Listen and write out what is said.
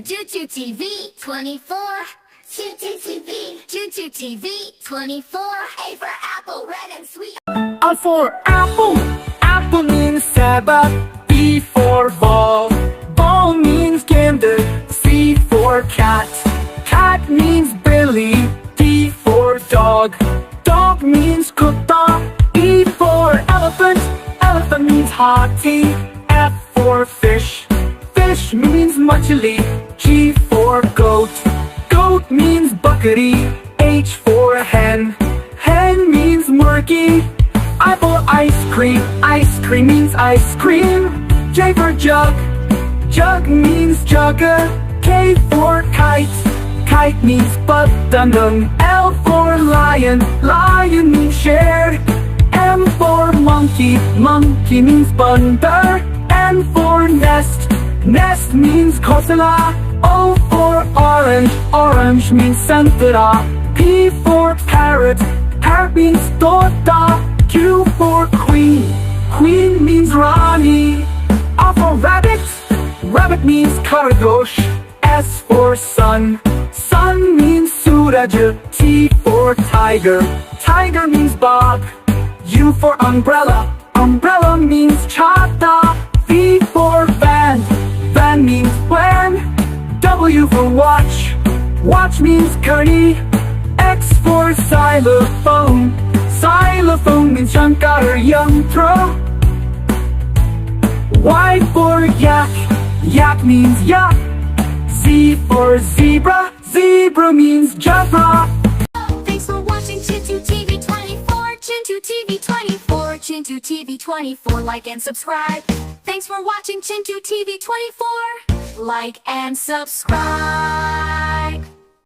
to Chintu TV 24. Chintu TV, Chintu TV 24. A for apple, red and sweet. A for apple, apple means Sabbath. B for ball, ball means gander. C for cat, cat means Billy. D for dog, dog means kutta. E for elephant, elephant means Hathi. F for fish, fish means machli. G for goat, goat means Bakari. H for hen, hen means murky. I for ice cream means ice cream. J for jug, jug means jugger. K for kite, kite means patandang. L for lion, lion means share. M for monkey, monkey means bandar. N for nest, nest means kosala. O for orange, orange means santara. P for parrot, parrot means tota. Q for queen, queen means Rani. R for rabbit, rabbit means Karagosh. S for sun, sun means Suraj. T for tiger, tiger means Bob. U for umbrella, umbrella means Chata. V for van, van means when. W for watch, watch means Curdy. X for xylophone, xylophone means Shankar Yantra. Y for yak, yak means yak. Z for zebra, zebra means Jabra. Thanks for watching Chintu TV 24. Chintu TV 24. Chintu TV 24. Like and subscribe. Thanks for watching Chintu TV 24. Like and subscribe.